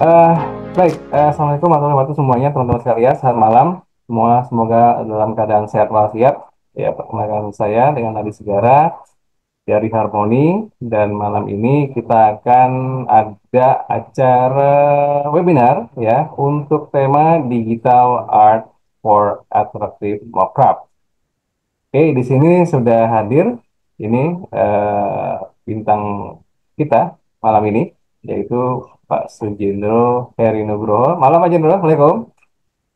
Eh, Baik, Assalamualaikum warahmatullahi wabarakatuh semuanya, teman-teman sekalian. Selamat malam semua, semoga dalam keadaan sehat walafiat. Ya, perkenalkan saya dengan Adi Segara dari Harmoni, dan malam ini kita akan ada acara webinar ya untuk tema Digital Art for Attractive Mockup. Oke, di sini sudah hadir ini eh, bintang kita malam ini, yaitu Pak Sujendro Heri Nugroho. Malam Pak Jendro, Assalamualaikum.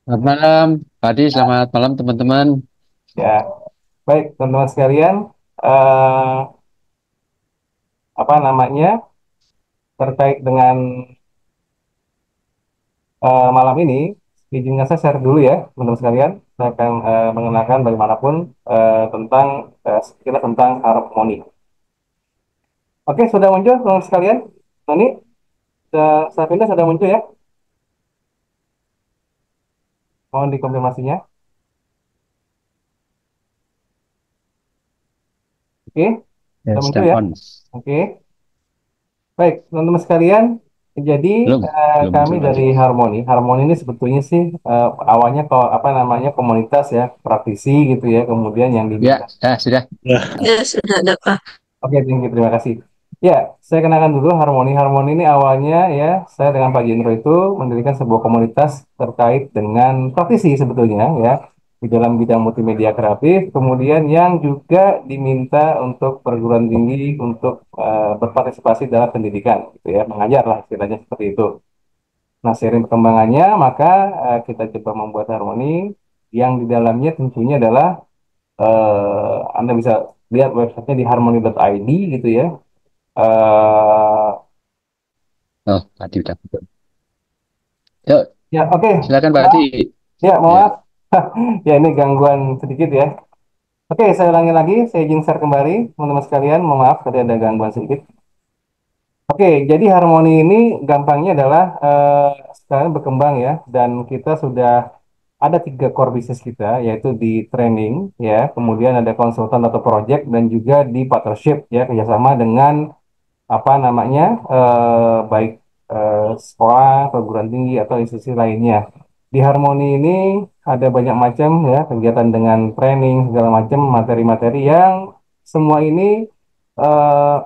Selamat malam, Pak Adi. Selamat malam, teman-teman. Ya, baik teman-teman sekalian, eh, apa namanya terkait dengan malam ini, izinkan saya share dulu ya teman-teman sekalian. Saya akan mengenalkan bagaimanapun tentang sekilas tentang harmoni. Oke, sudah muncul teman-teman sekalian. Ini saya pindah sudah muncul ya. Mohon dikonfirmasinya. Oke, Ya, sudah muncul sedang ya. on. Oke, baik teman-teman sekalian. Jadi Belum kami muncul, Pak Adi. dari Harmoni. Harmoni ini sebetulnya sih awalnya kalau apa namanya komunitas ya, praktisi gitu ya. Kemudian yang Ya, diminta. sudah. Ya, sudah ada, Pak. Oke, terima kasih. Ya, saya kenalkan dulu Harmoni. Harmoni ini awalnya ya, saya dengan Pak Jendro itu mendirikan sebuah komunitas terkait dengan praktisi sebetulnya ya, di dalam bidang multimedia kreatif, kemudian yang juga diminta untuk perguruan tinggi untuk berpartisipasi dalam pendidikan, gitu ya, mengajar lah istilahnya seperti itu. Nah, seiring perkembangannya, maka kita coba membuat Harmoni yang di dalamnya tentunya adalah Anda bisa lihat websitenya di harmony.id gitu ya. eh Oh, Pak Adi udah. Yuk, ya, oke. silakan Pak Adi. Maaf. Ya, Ya, maaf. Ya, ini gangguan sedikit ya. Oke, saya ulangi lagi. Saya izin share kembali, teman-teman sekalian. Mohon maaf tadi ada gangguan sedikit. Oke, jadi harmoni ini gampangnya adalah sekarang berkembang ya, dan kita sudah ada tiga core business kita, yaitu di training ya, kemudian ada konsultan atau project, dan juga di partnership ya, kerjasama dengan apa namanya baik sekolah, perguruan tinggi atau institusi lainnya. Di Harmoni ini ada banyak macam ya kegiatan dengan training segala macam materi-materi yang semua ini eh,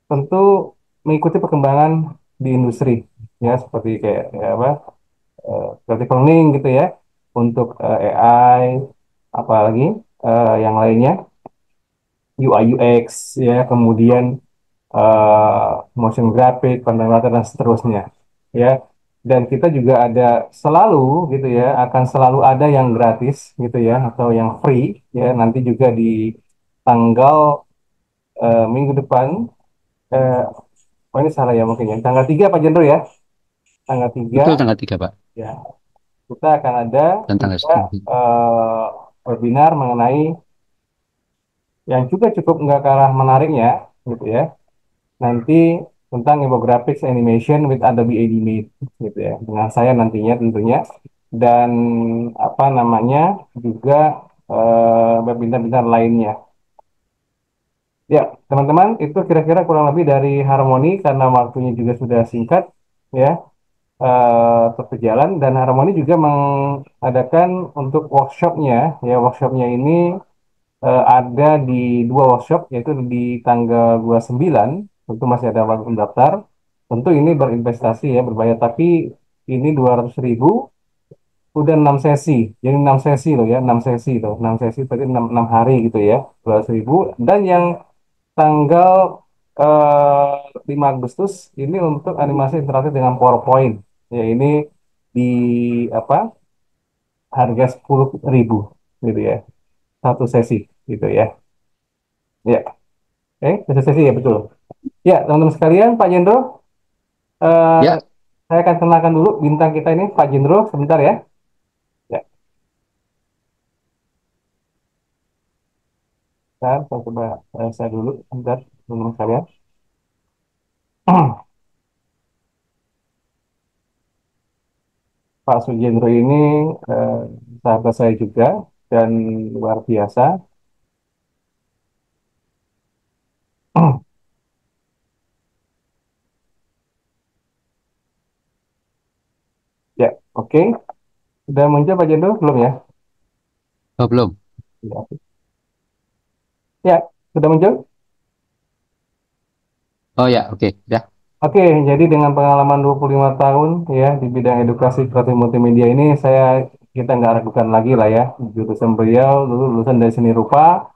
tentu mengikuti perkembangan di industri ya seperti kayak ya, apa creative learning gitu ya untuk AI apalagi yang lainnya UI UX ya kemudian eh, motion graphic, content writer dan seterusnya. Ya. Dan kita juga ada selalu gitu ya, akan selalu ada yang gratis gitu ya atau yang free ya. Nanti juga di tanggal minggu depan eh oh ini salah ya mungkin ya. Tanggal 3 Pak Jendro ya. Tanggal 3 betul tanggal 3, Pak. ya. Kita akan ada Dan tanggal juga 10. eh, webinar mengenai yang juga cukup nggak kalah menariknya gitu ya nanti tentang infographics animation with Adobe Animate gitu ya dengan saya nantinya tentunya dan apa namanya juga webinar-webinar lainnya ya teman-teman itu kira-kira kurang lebih dari Harmoni karena waktunya juga sudah singkat ya terus berjalan dan Harmoni juga mengadakan untuk workshopnya ya workshopnya ini ada di dua workshop yaitu di tanggal 29 tentu masih ada waktu mendaftar tentu ini berinvestasi ya berbayar tapi ini 200.000 udah 6 sesi jadi 6 sesi loh ya 6 sesi loh 6 sesi berarti 6 hari gitu ya 200.000 dan yang tanggal 5 Agustus ini untuk animasi interaktif dengan PowerPoint ya ini di apa harga 10.000 gitu ya satu sesi gitu ya ya satu sesi ya betul. Ya, teman-teman sekalian, Pak Jendro, eh, Ya, saya akan kenalkan dulu bintang kita ini, Pak Jendro, sebentar ya. Ya, saya coba saya dulu, sebentar, teman-teman sekalian. Pak Sujendro ini eh, sahabat saya juga. dan luar biasa. Ya, oke. Sudah muncul Pak Jendo? Belum ya? Oh, belum. Ya, ya, sudah muncul? Oh ya, oke. Ya. Oke, jadi dengan pengalaman 25 tahun ya di bidang edukasi kreatif multimedia ini, kita nggak ragukan lagi lah ya. Jurusan beliau dulu lulusan dari seni rupa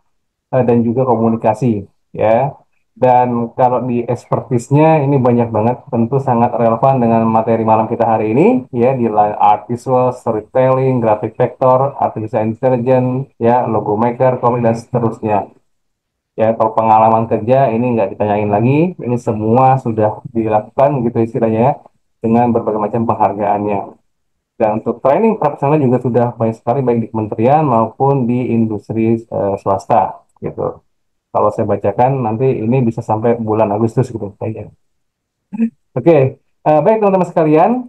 dan juga komunikasi ya. Dan kalau di expertise-nya ini banyak banget, tentu sangat relevan dengan materi malam kita hari ini ya, di line art visual, storytelling, graphic vector, artificial intelligence, ya, logo maker, komik dan seterusnya. Ya, kalau pengalaman kerja ini nggak ditanyain lagi, ini semua sudah dilakukan gitu istilahnya ya, dengan berbagai macam penghargaannya. Dan untuk training profesional juga sudah banyak sekali baik di kementerian maupun di industri swasta gitu. Kalau saya bacakan nanti ini bisa sampai bulan Agustus gitu kayaknya. Oke, baik teman-teman sekalian,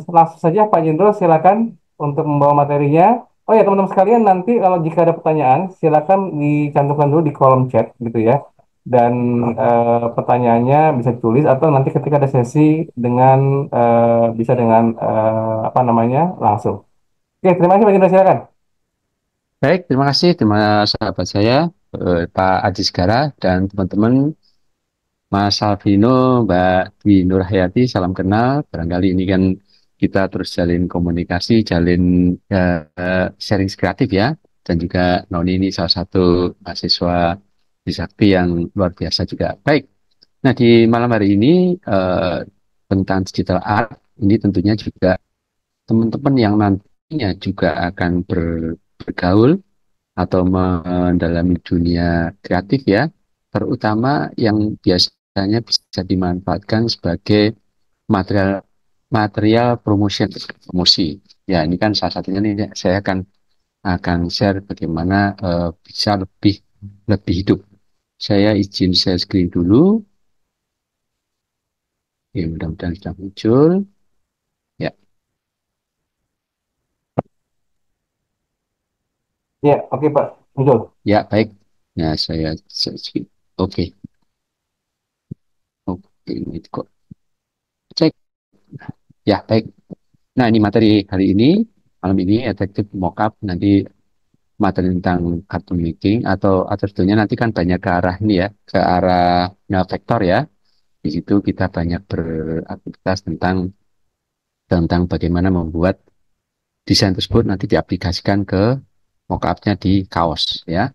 langsung saja Pak Jendro silakan untuk membawa materinya. Oh ya teman-teman sekalian, nanti kalau jika ada pertanyaan silakan dicantumkan dulu di kolom chat gitu ya. Dan pertanyaannya bisa ditulis atau nanti ketika ada sesi dengan bisa dengan apa namanya langsung. Oke, terima kasih Pak Jendro, silakan. Baik, terima kasih terima sahabat saya, Pak Adi Segara dan teman-teman Mas Alvino, Mbak Dwi Nurhayati, salam kenal. Barangkali ini kan kita terus jalin komunikasi, jalin sharing kreatif ya. Dan juga Noni ini salah satu mahasiswa di Sakti yang luar biasa juga. Baik, nah di malam hari ini tentang digital art, ini tentunya juga teman-teman yang nantinya juga akan bergaul atau mendalami dunia kreatif ya, terutama yang biasanya bisa dimanfaatkan sebagai material material promosi. Ya, ini kan salah satunya nih saya akan share bagaimana bisa lebih lebih hidup. Saya izin share screen dulu. Ya, mudah-mudahan sudah muncul. Ya, Ya, oke Pak, muncul. ya baik. Nah, saya share screen. Oke, oke, ini kok cek. Ya, baik. Nah, ini materi hari ini, malam ini efektif mockup, nanti materi tentang cartoon making atau sebetulnya nanti kan banyak ke arah ini ya, ke arah vektor ya. Di situ kita banyak beraktivitas tentang bagaimana membuat desain tersebut nanti diaplikasikan ke mockupnya di kaos ya.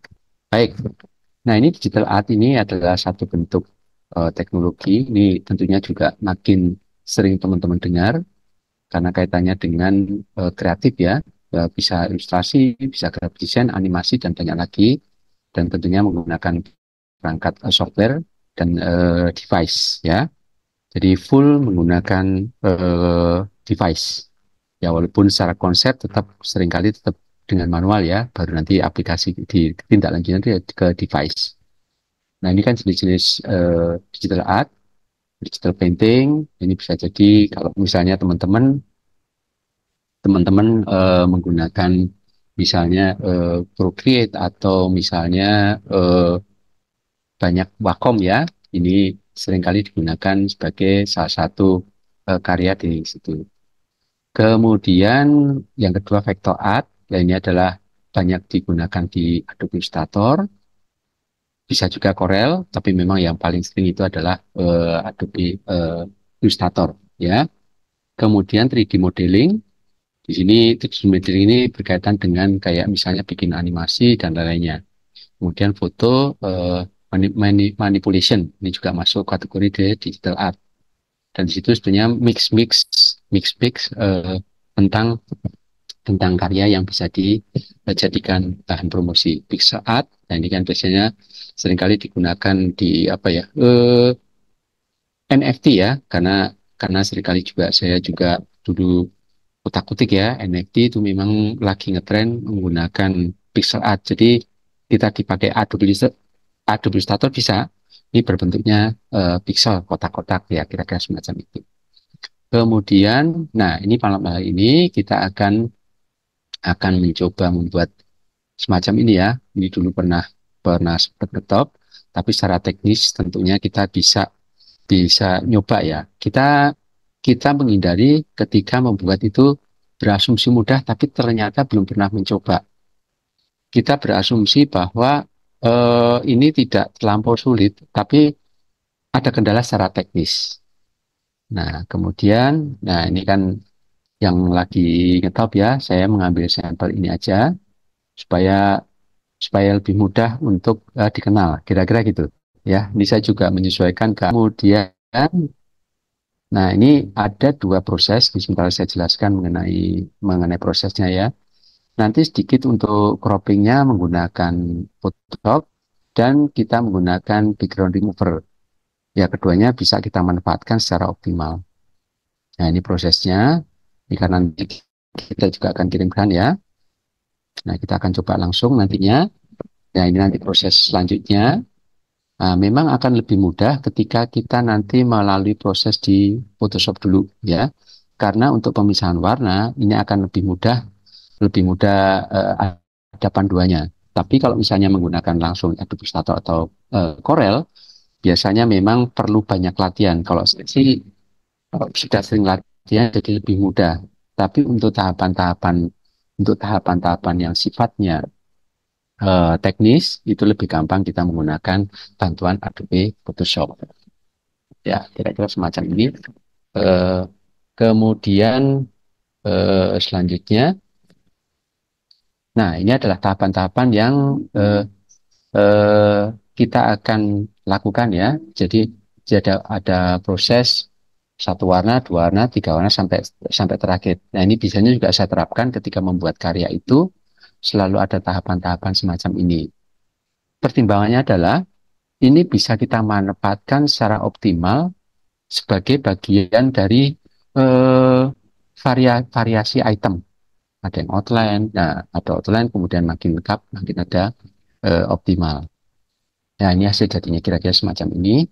Baik. Nah, ini digital art ini adalah satu bentuk teknologi. Ini tentunya juga makin sering teman-teman dengar karena kaitannya dengan kreatif ya. Bisa ilustrasi, bisa graphic design, animasi dan banyak lagi, dan tentunya menggunakan perangkat software dan device ya. Jadi full menggunakan device ya, walaupun secara konsep tetap seringkali tetap dengan manual ya, baru nanti aplikasi ditindaklanjuti ke device. Nah, ini kan jenis-jenis digital art, digital painting. Ini bisa jadi kalau misalnya teman-teman menggunakan misalnya Procreate atau misalnya banyak Wacom ya, ini seringkali digunakan sebagai salah satu karya di situ. Kemudian yang kedua vector art, ya ini adalah banyak digunakan di Adobe Illustrator, bisa juga Corel, tapi memang yang paling sering itu adalah Adobe Illustrator ya. Kemudian 3D modeling. Di sini 3D modeling ini berkaitan dengan kayak misalnya bikin animasi dan lain-lainnya. Kemudian foto manipulation ini juga masuk kategori di digital art. Dan di situ sebenarnya mix tentang karya yang bisa dijadikan bahan promosi pixel art. Dan ini kan biasanya seringkali digunakan di apa ya NFT ya, karena seringkali juga saya juga dulu utak-utik ya, NFT itu memang lagi ngetren menggunakan pixel art. Jadi kita dipakai Adobe Illustrator bisa, ini berbentuknya pixel kotak-kotak ya, kira-kira semacam itu. Kemudian, nah ini malam hari ini kita akan akan mencoba membuat semacam ini ya. Ini dulu pernah pernah sempat ngetop, tapi secara teknis tentunya kita bisa bisa nyoba ya. Kita menghindari ketika membuat itu berasumsi mudah, tapi ternyata belum pernah mencoba. Kita berasumsi bahwa ini tidak terlampau sulit, tapi ada kendala secara teknis. Nah, kemudian, nah ini kan yang lagi ngetop ya, saya mengambil sampel ini aja supaya supaya lebih mudah untuk dikenal, kira-kira gitu. Ya, ini saya juga menyesuaikan. Kemudian, nah ini ada dua proses. Sebentar saya jelaskan mengenai mengenai prosesnya ya. Nanti sedikit untuk croppingnya menggunakan Photoshop dan kita menggunakan background remover. Ya, keduanya bisa kita manfaatkan secara optimal. Nah, ini prosesnya. Ini karena nanti kita juga akan kirimkan ya. Nah, kita akan coba langsung nantinya. Nah, ini nanti proses selanjutnya. Nah, memang akan lebih mudah ketika kita nanti melalui proses di Photoshop dulu ya. Karena untuk pemisahan warna ini akan lebih mudah ada panduannya. Tapi kalau misalnya menggunakan langsung Adobe Illustrator atau Corel, biasanya memang perlu banyak latihan. Kalau saya sih kalau sudah sering latihan jadi lebih mudah. Tapi untuk tahapan-tahapan yang sifatnya teknis itu lebih gampang kita menggunakan bantuan Adobe Photoshop. Ya, kira-kira semacam ini. Eh, kemudian selanjutnya, nah ini adalah tahapan-tahapan yang kita akan lakukan ya. Jadi ada proses satu warna, dua warna, tiga warna sampai sampai terakhir. Nah ini biasanya juga saya terapkan ketika membuat karya itu selalu ada tahapan-tahapan semacam ini. Pertimbangannya adalah ini bisa kita manfaatkan secara optimal sebagai bagian dari variasi item. Ada yang outline, nah ada outline kemudian makin lengkap, makin ada optimal. Nah ini hasil jadinya kira-kira semacam ini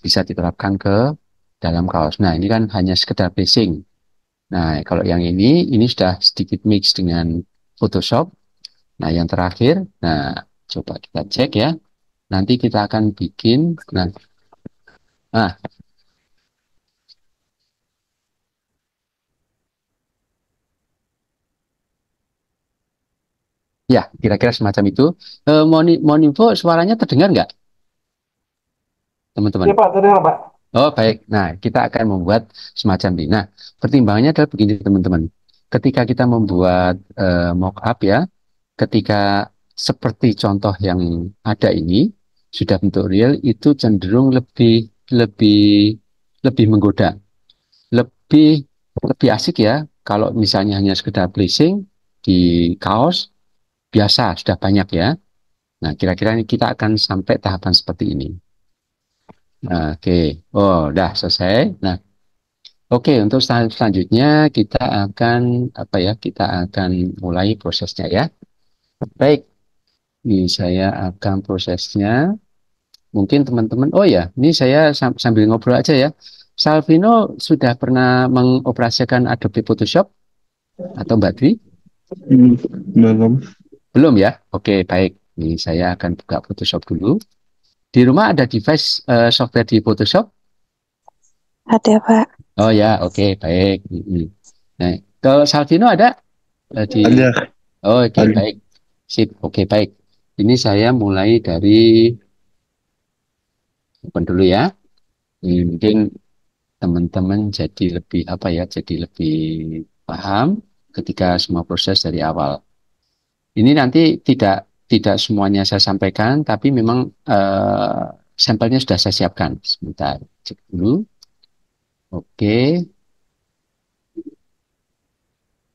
bisa diterapkan ke dalam kaos. Nah ini kan hanya sekedar basing. Nah kalau yang ini sudah sedikit mix dengan Photoshop. Nah yang terakhir, nah coba kita cek ya. Nanti kita akan bikin, nah ya, kira-kira semacam itu. Moninfo suaranya terdengar nggak, Iya teman-teman? Pak, terdengar Pak. Oh, baik. Nah, kita akan membuat semacam ini. Nah, pertimbangannya adalah begini, teman-teman. Ketika kita membuat mock-up ya, ketika seperti contoh yang ada ini, sudah bentuk real, itu cenderung lebih, lebih menggoda. Lebih, lebih asik ya, kalau misalnya hanya sekedar placing di kaos, biasa, sudah banyak ya. Nah, kira-kira ini kita akan sampai tahapan seperti ini. Nah, oke, oh, udah selesai. Nah, oke, untuk selanjutnya kita akan apa ya? Kita akan mulai prosesnya ya. Baik, ini saya akan prosesnya. Mungkin teman-teman, oh ya, ini saya sambil ngobrol aja ya. Salvino sudah pernah mengoperasikan Adobe Photoshop atau Mbak Dwi? Hmm, belum. Belum ya? Oke, baik. Ini saya akan buka Photoshop dulu. Di rumah ada device software di Photoshop? Ada, Pak. Oh ya, oke, baik. Nah, kalau Salvino ada di. Ada, Oh, oke, ada. baik. Sip, oke, baik. Ini saya mulai dari open dulu ya. Ini mungkin teman-teman jadi lebih apa ya? Jadi lebih paham ketika semua proses dari awal. Ini nanti tidak semuanya saya sampaikan, tapi memang sampelnya sudah saya siapkan. Sebentar, cek dulu. Oke,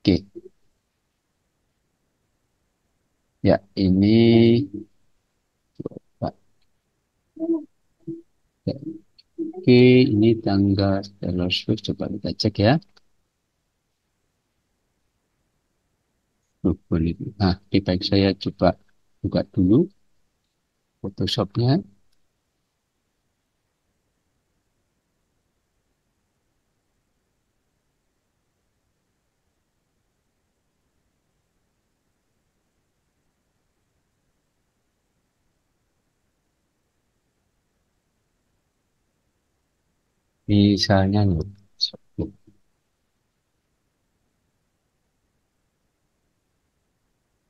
oke. Ya, ini Pak. Ya, oke, ini tanggal Taylor Swift. Coba kita cek ya. Oh, boleh. Nah, oke, baik saya coba buka dulu Photoshopnya. Misalnya nih,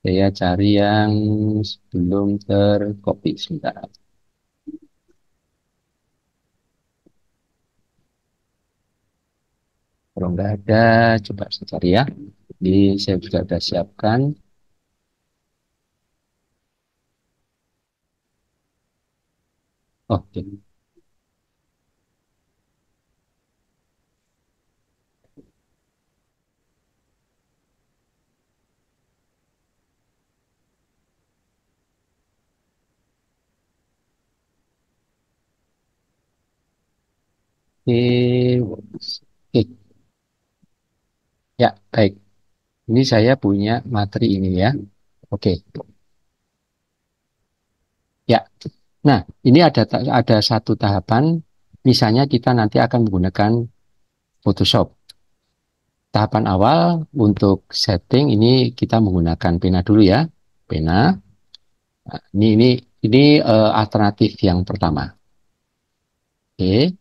saya cari yang sebelum tercopy sebentar. Kalau nggak ada, coba saya cari ya. Ini saya juga sudah siapkan. Oke. Oke. Oke. Ya, baik. Ini saya punya materi ini ya. Oke. Ya. Nah, ini ada satu tahapan. Misalnya kita nanti akan menggunakan Photoshop. Tahapan awal untuk setting ini kita menggunakan pena dulu ya. Pena. Nah, ini alternatif yang pertama. Oke.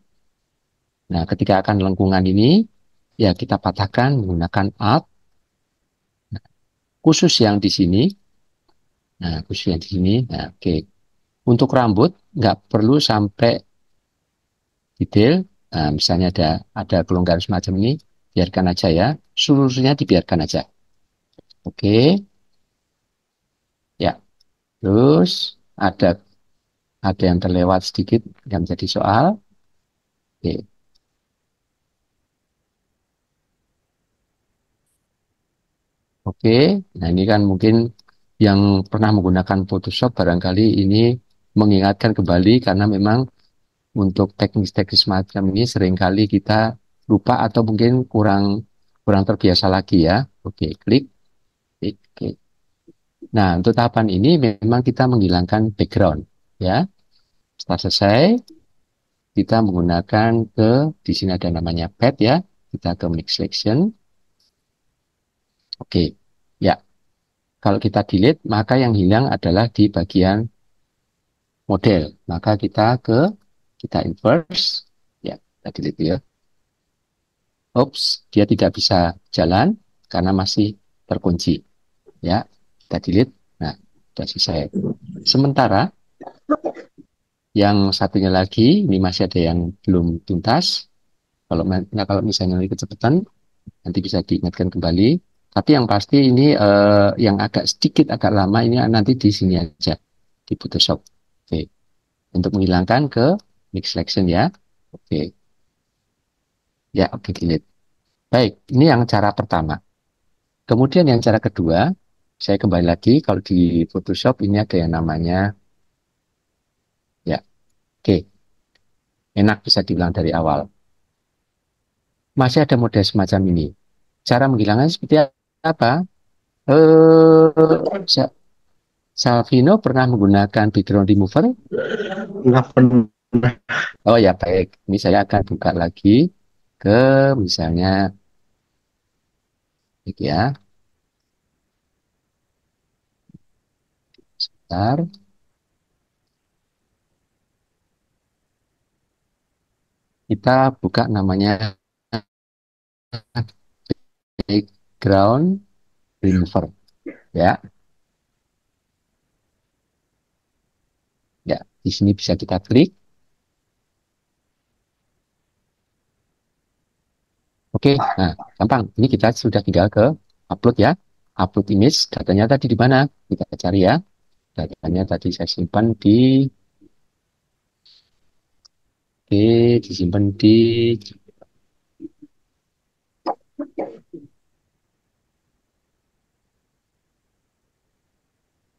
Nah, ketika akan lengkungan ini ya kita patahkan menggunakan Alt. Khusus yang di sini. Nah, khusus yang di sini. Nah, oke. Untuk rambut nggak perlu sampai detail. Nah, misalnya ada kelonggaran semacam ini, biarkan aja ya. Seluruhnya dibiarkan aja. Oke. Ya. Terus ada yang terlewat sedikit yang menjadi soal. Oke. Oke. Nah, ini kan mungkin yang pernah menggunakan Photoshop barangkali ini mengingatkan kembali karena memang untuk teknis-teknis semacam ini seringkali kita lupa atau mungkin kurang kurang terbiasa lagi ya. Oke, klik. Oke. Nah, untuk tahapan ini memang kita menghilangkan background ya. Setelah selesai, kita menggunakan di sini ada namanya pad ya. Kita ke mix selection. Oke. Ya, kalau kita delete maka yang hilang adalah di bagian model. Maka kita inverse ya, kita delete ya. Oops, dia tidak bisa jalan karena masih terkunci. Ya, kita delete. Nah, sudah selesai. Sementara yang satunya lagi, ini masih ada yang belum tuntas. Kalau misalnya nanti kecepatan, nanti bisa diingatkan kembali. Tapi yang pasti ini yang agak sedikit agak lama ini nanti di sini aja di Photoshop. Oke, untuk menghilangkan ke mix selection ya. Oke, ya oke delete. Baik, ini yang cara pertama. Kemudian yang cara kedua, saya kembali lagi kalau di Photoshop ini ada yang namanya ya, oke, enak bisa diulang dari awal. Masih ada model semacam ini. Cara menghilangnya seperti apa? Salvino pernah menggunakan background remover? Nggak pernah. Oh ya baik, ini saya akan buka lagi ke misalnya, ya, sebentar. Kita buka namanya background remover, ya, ya. Di sini bisa kita klik. Oke, nah gampang. Ini kita sudah tinggal ke upload ya. Upload image, datanya tadi di mana? Kita cari ya. Datanya tadi saya simpan disimpan di,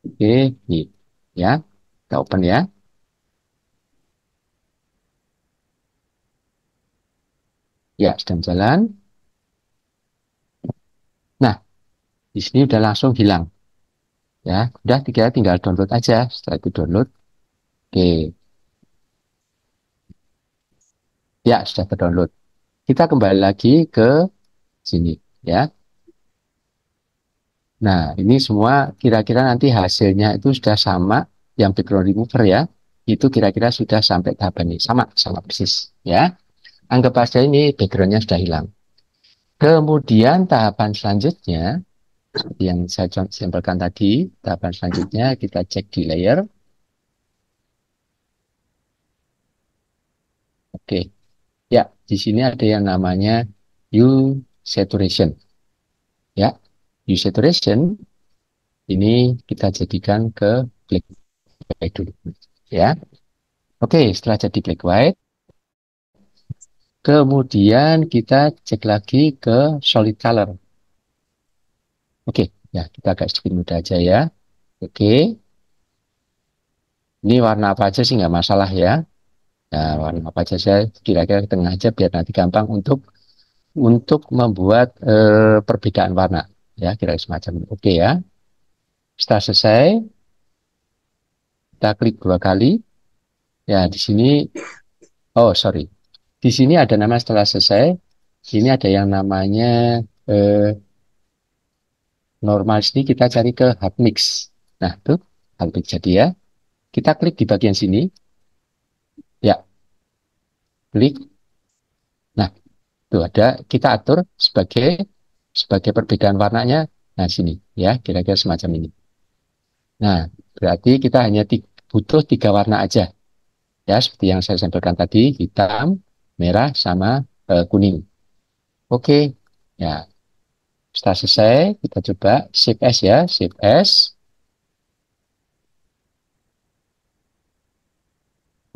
oke, nih, ya. Kita open ya. Ya, sedang jalan. Nah, di sini udah langsung hilang. Ya, udah tinggal download aja. Setelah itu download. Oke, ya sudah terdownload. Kita kembali lagi ke sini, ya. Nah, ini semua kira-kira nanti hasilnya itu sudah sama yang background remover ya. Itu kira-kira sudah sampai tahap ini. Sama persis, ya. Anggap aja ini backgroundnya sudah hilang. Kemudian tahapan selanjutnya, yang saya sampaikan tadi, tahapan selanjutnya kita cek di layer. Oke, ya di sini ada yang namanya hue saturation. Ya, hue saturation ini kita jadikan ke black white dulu. Ya, oke, setelah jadi black white, kemudian kita cek lagi ke solid color. Oke, ya kita agak sedikit mudah aja ya. Oke, ini warna apa aja sih nggak masalah ya. Nah, warna apa aja saya kira-kira ke tengah aja biar nanti gampang untuk membuat perbedaan warna ya, kira-kira semacam itu. Oke ya. Setelah selesai, kita klik 2 kali. Ya, di sini oh sorry. Di sini ada nama setelah selesai. Ini ada yang namanya normal, sini kita cari ke hard mix. Nah, tuh hard mix jadi ya. Kita klik di bagian sini. Ya, klik. Nah, tuh ada kita atur sebagai perbedaan warnanya. Nah, sini ya, kira-kira semacam ini. Nah, berarti kita hanya butuh 3 warna aja. Ya, seperti yang saya sampaikan tadi, hitam, merah, sama kuning. Oke, ya. Setelah selesai, kita coba Shift S ya, Shift S.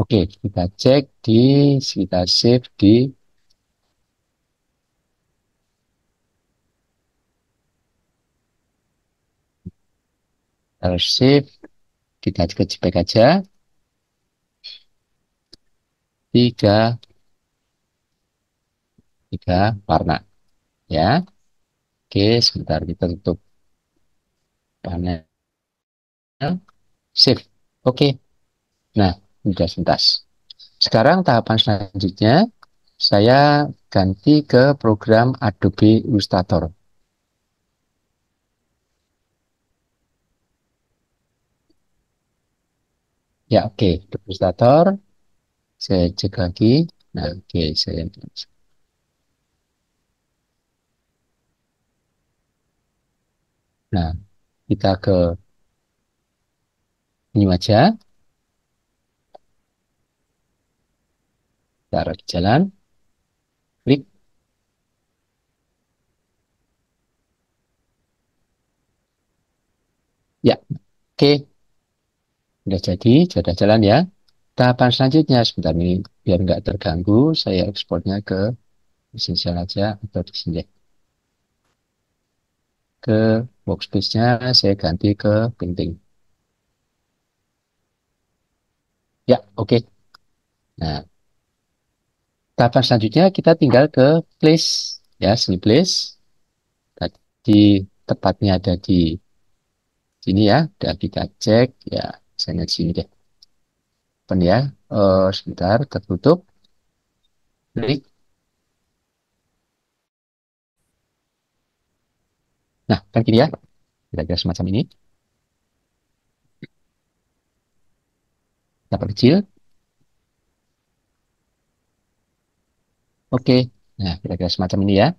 Oke, kita cek kita save di Shift, kita cek aja, 3 warna. Ya, oke, sebentar kita tutup panel, save. Oke, nah, sudah tuntas. Sekarang tahapan selanjutnya, saya ganti ke program Adobe Illustrator. Ya, oke, Adobe Illustrator. Saya cek lagi. Nah, oke, Nah, kita ke new aja. Taruh di jalan. Klik. Ya, oke. Sudah jadi, sudah jalan ya. Tahapan selanjutnya, sebentar nih, biar nggak terganggu, saya ekspornya ke Essential aja, atau di sini. Ke workspace-nya, saya ganti ke Painting. Ya, oke. Nah, tahapan selanjutnya kita tinggal ke Place. Ya, sini Place. Tadi tepatnya ada di sini ya, udah kita cek. Ya, saya di sini deh. Open ya, sebentar, tertutup. Klik. Nah, kan gini ya, kira-kira semacam ini. Kita perkecil. Oke, nah kira-kira semacam ini ya.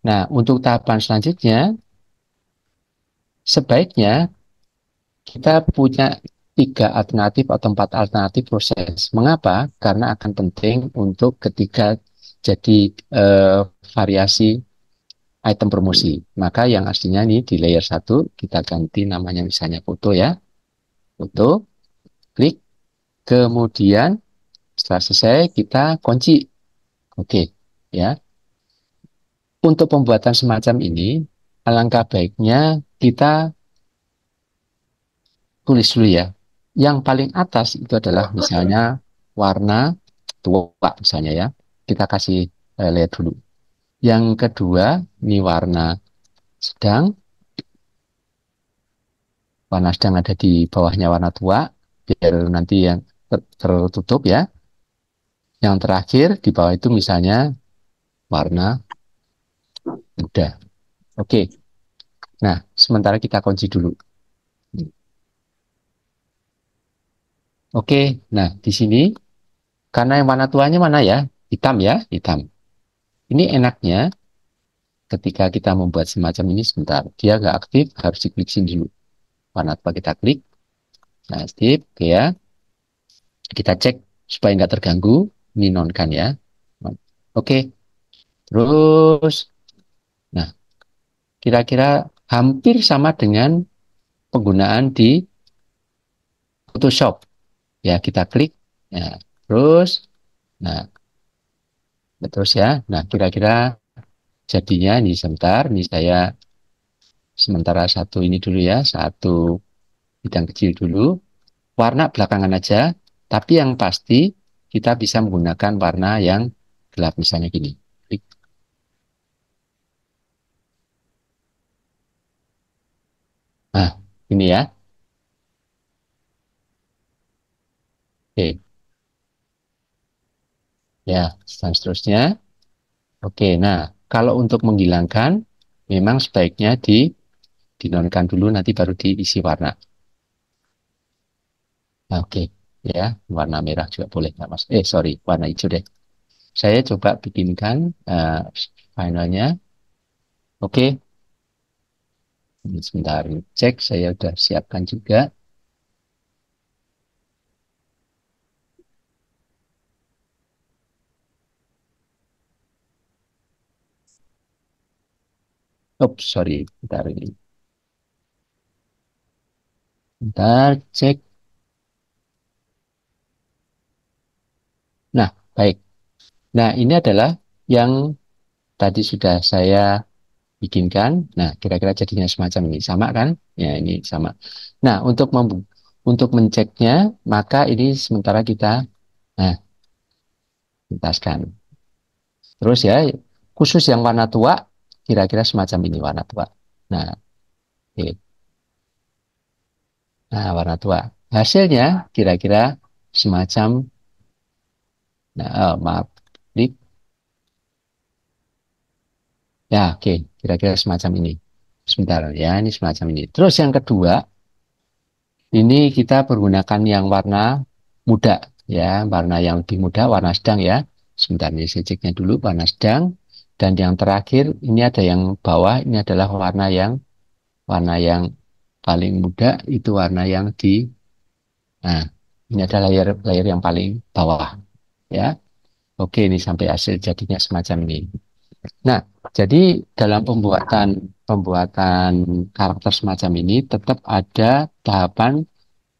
Nah, untuk tahapan selanjutnya, sebaiknya kita punya 3 alternatif atau 4 alternatif proses. Mengapa? Karena akan penting untuk ketika jadi variasi item promosi. Maka yang aslinya ini di layer 1, kita ganti namanya misalnya foto ya. Foto, klik. Kemudian setelah selesai kita kunci. Oke, ya. Untuk pembuatan semacam ini, alangkah baiknya kita tulis dulu ya. Yang paling atas itu adalah misalnya warna tua misalnya ya. Kita kasih lihat dulu. Yang kedua, ini warna sedang ada di bawahnya warna tua, biar nanti yang tertutup ya. Yang terakhir di bawah itu misalnya warna muda. Oke. Nah, sementara kita kunci dulu. Oke, nah di sini karena yang warna tuanya mana ya? hitam ya, hitam. Ini enaknya ketika kita membuat semacam ini sebentar, dia nggak aktif, harus diklik sini dulu. Warna apa kita klik, nah aktif, oke ya. Kita cek supaya nggak terganggu, ini nonkan ya. Oke, terus, nah kira-kira hampir sama dengan penggunaan di Photoshop. Ya, kita klik, ya, terus, nah, terus ya, nah kira-kira jadinya ini sebentar, ini saya sementara satu ini dulu ya, satu bidang kecil dulu, warna belakangan aja, tapi yang pasti kita bisa menggunakan warna yang gelap, misalnya gini. Klik. Nah, ini ya, oke, ya, dan seterusnya. Oke, nah, kalau untuk menghilangkan, memang sebaiknya dinonkan dulu, nanti baru diisi warna. Nah, oke, ya, warna merah juga boleh, Nggak, Mas. Sorry, warna hijau deh. Saya coba bikinkan finalnya. Oke, ini sebentar cek, saya sudah siapkan juga. Oops, sorry, bentar ini. Bentar, cek. Nah, baik. Nah, ini adalah yang tadi sudah saya bikinkan. Nah, kira-kira jadinya semacam ini. Sama kan? Ya, ini sama. Nah, untuk menceknya, maka ini sementara kita nah, tuntaskan. Terus ya, khusus yang warna tua, kira-kira semacam ini warna tua. Nah, oke. Nah, warna tua. Hasilnya kira-kira semacam, nah, maaf, klik. Ya, oke, kira-kira semacam ini. Sebentar ya, ini semacam ini. Terus yang kedua, ini kita menggunakan yang warna muda, ya, warna yang lebih muda, warna sedang ya. Sebentar, ini saya ceknya dulu, warna sedang. Dan yang terakhir, ini ada yang bawah, ini adalah warna yang paling muda, itu warna yang di, nah, ini adalah layer yang paling bawah, ya. Oke, ini sampai hasil jadinya semacam ini. Nah, jadi dalam pembuatan pembuatan karakter semacam ini tetap ada tahapan.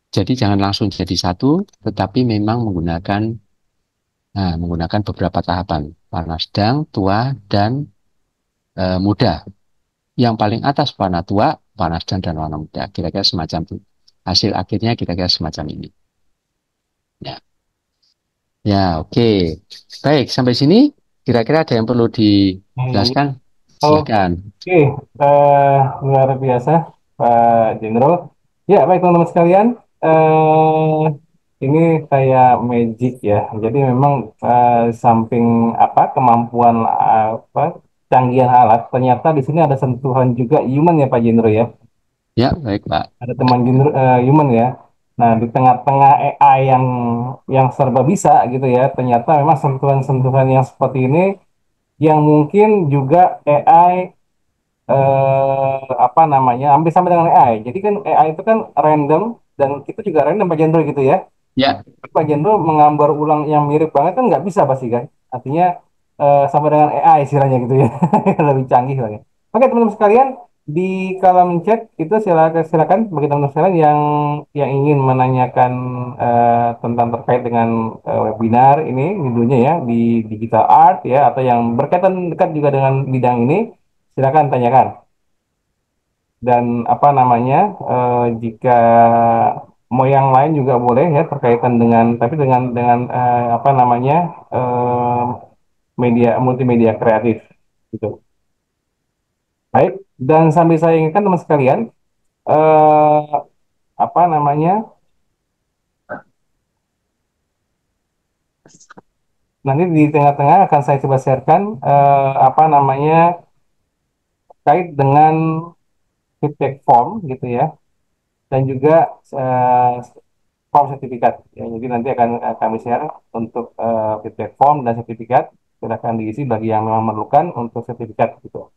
Jadi jangan langsung jadi satu, tetapi memang menggunakan beberapa tahapan, warna sedang, tua, dan muda. Yang paling atas warna tua, warna sedang, dan warna muda. Kira-kira semacam itu. Hasil akhirnya kira-kira semacam ini. Ya, ya, oke. Baik, sampai sini kira-kira ada yang perlu Hmm. dijelaskan? Silakan. Oke, eh, luar biasa, Pak Jenderal. Ya, baik teman-teman sekalian, ini kayak magic ya. Jadi memang samping apa kemampuan apa canggihan alat, ternyata di sini ada sentuhan juga human ya Pak Jenderal ya. Ya, baik, Pak. Ada teman human ya. Nah, di tengah-tengah AI yang serba bisa gitu ya, ternyata memang sentuhan-sentuhan yang seperti ini yang mungkin juga AI apa namanya hampir sama dengan AI. Jadi kan AI itu kan random dan kita juga random Pak Jendro gitu ya. Ya, Pak Jendro menggambar ulang yang mirip banget kan nggak bisa pasti kan. Artinya sama dengan AI istilahnya gitu ya. Lebih canggih lagi. Oke teman-teman sekalian di kolom chat itu silakan silakan bagi teman-teman sekalian yang ingin menanyakan tentang terkait dengan webinar ini judulnya ya di digital art ya atau yang berkaitan dekat juga dengan bidang ini silakan tanyakan dan apa namanya jika mau yang lain juga boleh ya terkaitan dengan tapi dengan apa namanya eh, media multimedia kreatif gitu. Baik, dan sambil saya ingatkan teman sekalian eh, apa namanya nanti di tengah-tengah akan saya coba sharekan apa namanya terkait dengan feedback form gitu ya dan juga eh, form sertifikat. Ya, jadi nanti akan kami share untuk feedback form dan sertifikat. Silakan diisi bagi yang memang memerlukan untuk sertifikat gitu.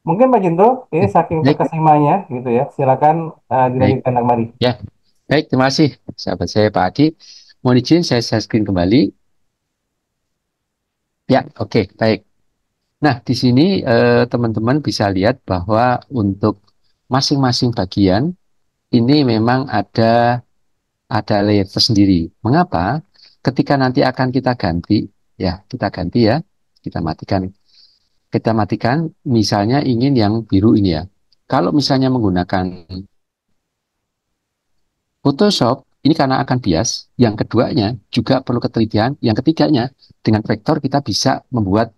Mungkin Pak Jinto, ini saking Baik, terkesimanya gitu ya. Silakan baik. dilanjutkan kembali. Ya, baik. Terima kasih, sahabat saya Pak Adi. Mohon izin saya share screen kembali. Ya, oke, baik. Nah, di sini teman-teman bisa lihat bahwa untuk masing-masing bagian ini memang ada layer tersendiri. Mengapa? Ketika nanti akan kita ganti, kita ganti ya, kita matikan, misalnya ingin yang biru ini ya. Kalau misalnya menggunakan Photoshop, ini karena akan bias. Yang keduanya juga perlu ketelitian. Yang ketiganya, dengan vektor kita bisa membuat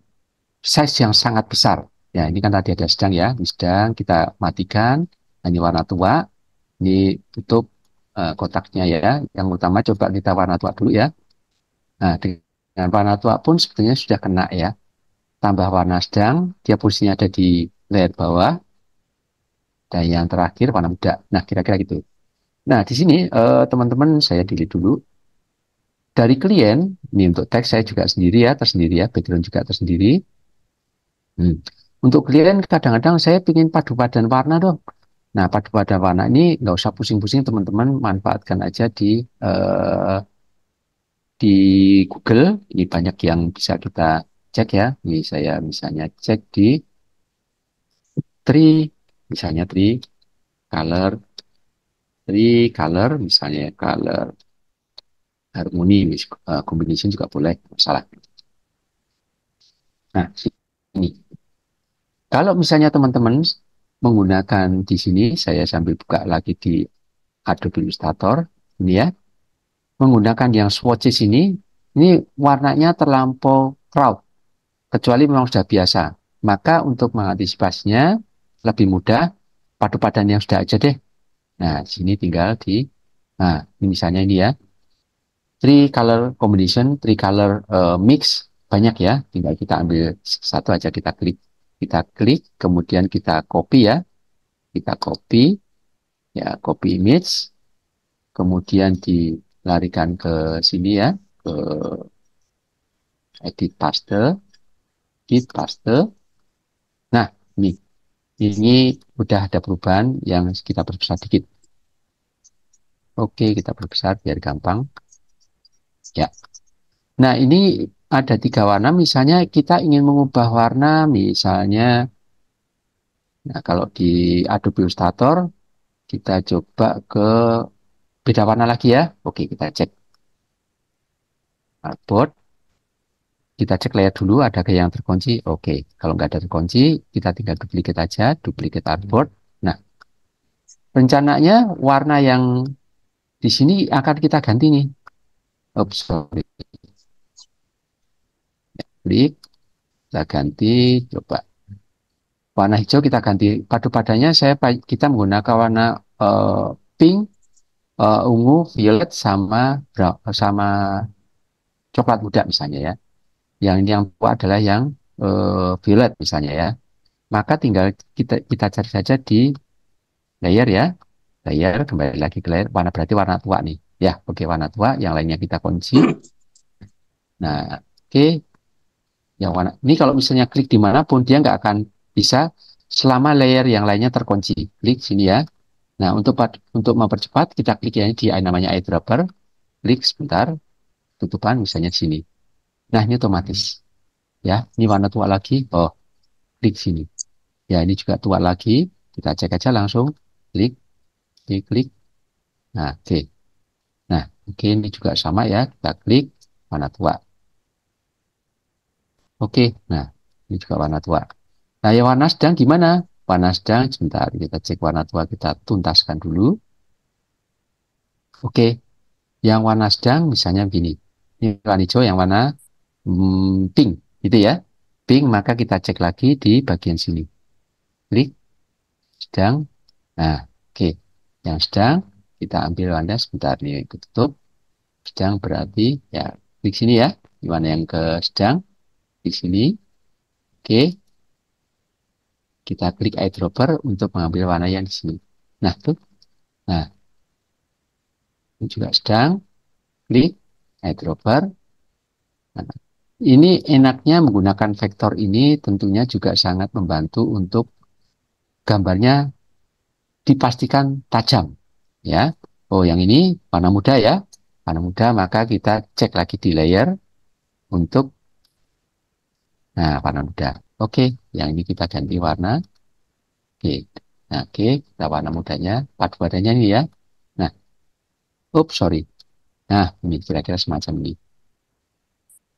size yang sangat besar. Ya, ini kan tadi ada sedang ya, ini sedang kita matikan. Nah, ini warna tua, ini tutup kotaknya ya. Yang utama coba kita warna tua dulu ya. Nah, dengan warna tua pun sebetulnya sudah kena ya. Tambah warna sedang, dia posisinya ada di layer bawah. Dan yang terakhir warna muda. Nah, kira-kira gitu. Nah, di sini teman-teman saya delete dulu. Dari klien, ini untuk teks saya juga sendiri ya, tersendiri ya, background juga tersendiri. Untuk klien kadang-kadang saya ingin padu padan warna dong. Nah, padu padan warna ini nggak usah pusing-pusing teman-teman, manfaatkan aja di Google. Ini banyak yang bisa kita cek ya. Ini saya misalnya cek di tree, misalnya tree color, misalnya color harmoni, combination juga boleh, masalah. Nah, ini. Kalau misalnya teman-teman menggunakan di sini, saya sambil buka lagi di Adobe Illustrator, ini ya, menggunakan yang swatches ini warnanya terlampau crowd, kecuali memang sudah biasa. Maka untuk mengantisipasinya lebih mudah, padu padan yang sudah aja deh. Nah, sini tinggal nah, ini misalnya ini ya, three color combination, three color mix, banyak ya, tinggal kita ambil satu aja, kita klik, kemudian kita copy ya, kita copy, ya copy image, kemudian dilarikan ke sini ya, ke edit paste. Nah, ini udah ada perubahan yang kita perbesar dikit. Oke, kita perbesar biar gampang. Ya. Nah, ini ada 3 warna. Misalnya kita ingin mengubah warna, misalnya, nah kalau di Adobe Illustrator kita coba ke beda warna lagi ya. Oke, kita cek artboard. Kita cek layer dulu, ada yang terkunci. Oke, kalau nggak ada terkunci, kita tinggal duplicate aja, duplicate artboard. Nah, rencananya warna yang di sini akan kita ganti nih. Oops, sorry. Klik, kita ganti, coba. Warna hijau kita ganti. Padu padannya kita menggunakan warna pink, ungu, violet, sama brown, sama coklat muda misalnya ya. Yang tua adalah yang violet misalnya ya. Maka tinggal kita cari saja di layer ya, layer, kembali lagi ke layer, warna berarti warna tua nih ya. Oke, warna tua, yang lainnya kita kunci. Nah, oke, yang warna ini kalau misalnya klik dimanapun dia nggak akan bisa selama layer yang lainnya terkunci. Klik sini ya. Nah, untuk mempercepat kita klik ya di namanya eyedropper, klik sebentar, tutupan misalnya di sini. Nah, ini otomatis ya. Ini warna tua lagi, oh, klik sini ya. Ini juga tua lagi, kita cek aja langsung, klik, klik. Nah, oke. Nah, oke, ini juga sama ya, kita klik warna tua. Oke, nah, ini juga warna tua. Nah, yang warna sedang gimana? Warna sedang, sebentar, kita cek warna tua, kita tuntaskan dulu. Oke, yang warna sedang misalnya begini. Ini warna hijau, yang warna pink, gitu ya. Pink, maka kita cek lagi di bagian sini. Klik, sedang. Nah, oke. Yang sedang, kita ambil warna sebentar, ini tutup. Sedang berarti, ya, klik sini ya. Di mana yang ke sedang, di sini. Oke, kita klik eyedropper untuk mengambil warna yang di sini. Nah, tuh. Nah, Ini juga sedang, klik add dropper. Nah, ini enaknya menggunakan vektor ini tentunya juga sangat membantu untuk gambarnya dipastikan tajam, ya. Oh, yang ini warna muda ya, warna muda, maka kita cek lagi di layer untuk, nah, warna muda. Oke, yang ini kita ganti warna. Oke, nah, oke, kita warna mudanya, paduannya ini ya. Nah, sorry. Nah, ini kira-kira semacam ini.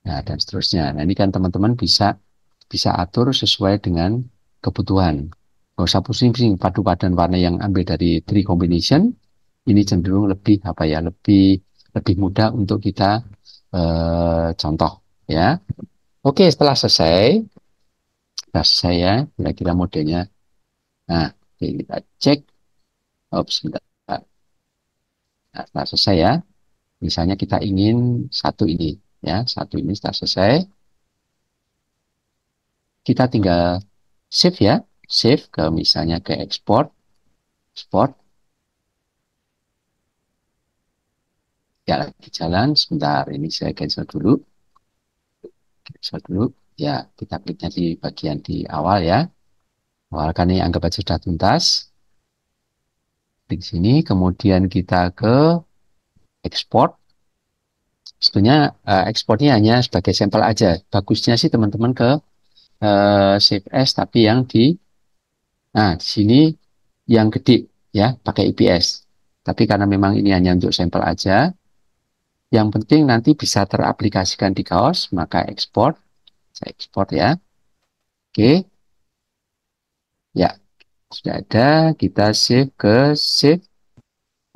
Nah, dan seterusnya. Nah, ini kan teman-teman bisa bisa atur sesuai dengan kebutuhan. Gak usah pusing-pusing padu padan warna yang ambil dari tree combination. Ini cenderung lebih apa ya, lebih lebih mudah untuk kita contoh ya. Oke, setelah selesai ya, kira-kira modelnya. Nah, oke, kita cek. Sebentar. Nah, setelah selesai ya, misalnya kita ingin satu ini ya, satu ini setelah selesai, kita tinggal save ya, save ke misalnya ke export. Ya, lagi jalan sebentar, ini saya cancel dulu ya. Kita kliknya di bagian di awal ya, awal kan ini anggap aja sudah tuntas. Klik sini, kemudian kita ke export. Sebetulnya ekspornya hanya sebagai sampel aja, bagusnya sih teman-teman ke save as tapi yang di, nah, di sini yang gede ya, pakai IPS. Tapi karena memang ini hanya untuk sampel aja, yang penting nanti bisa teraplikasikan di kaos, maka ekspor. Saya ekspor ya. Oke, ya, sudah ada. Kita save ke save.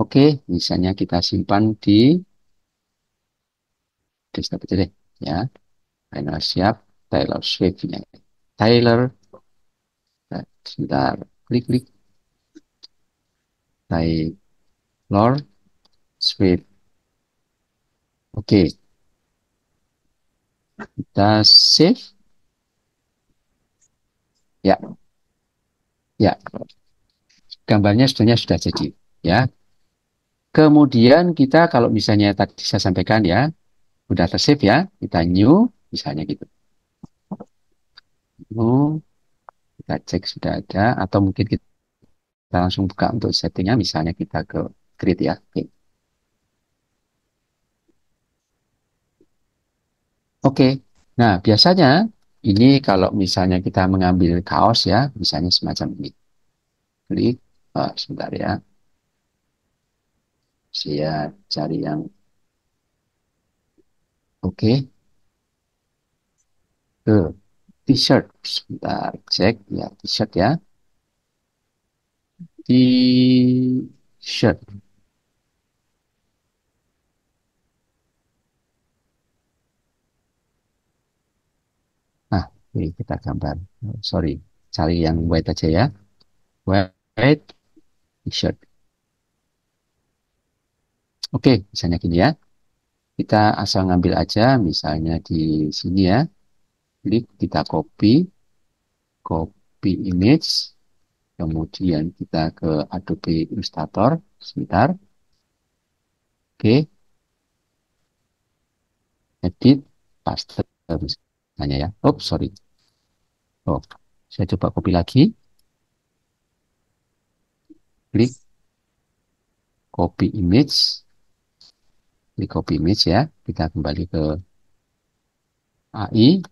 Oke, misalnya kita simpan di desktop aja deh ya. Final siap. Taylor Swift-nya. Taylor, sebentar, klik Taylor Swift. Oke, kita save. Ya, ya, gambarnya sebenarnya sudah jadi ya. Kemudian kita kalau misalnya tadi saya sampaikan ya, udah tersave ya, kita new misalnya gitu. New, kita cek sudah ada, atau mungkin kita langsung buka untuk settingnya, misalnya kita ke create ya. Oke. Oke. Nah, biasanya ini kalau misalnya kita mengambil kaos ya, misalnya semacam ini. Klik, sebentar ya. Saya cari yang oke. Ke t-shirt. Sebentar, cek ya, t-shirt ya. T-shirt. Nah, ini kita gambar. Sorry, cari yang white aja ya. White t-shirt. Oke, misalnya gini ya. Kita asal ngambil aja, misalnya di sini ya. Klik, kita copy image. Kemudian kita ke Adobe Illustrator. Sebentar. Oke, edit, paste misalnya ya. Oh, sorry. Oh, saya coba copy lagi. Klik copy image. Klik copy image ya. Kita kembali ke AI.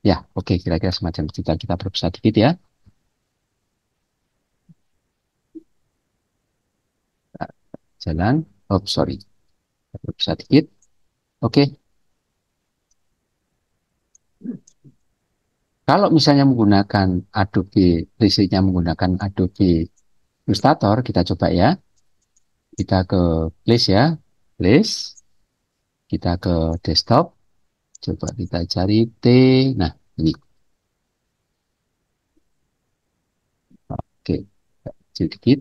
Ya, oke, kira-kira semacam kita berbesar dikit ya. Jalan. Oh, sorry. Berbesar dikit. Oke. Kalau misalnya menggunakan Adobe, listriknya menggunakan Adobe Illustrator, kita coba ya. Kita ke place ya. Place. Kita ke desktop. Coba kita cari T. Nah, ini. Oke. Kecil dikit.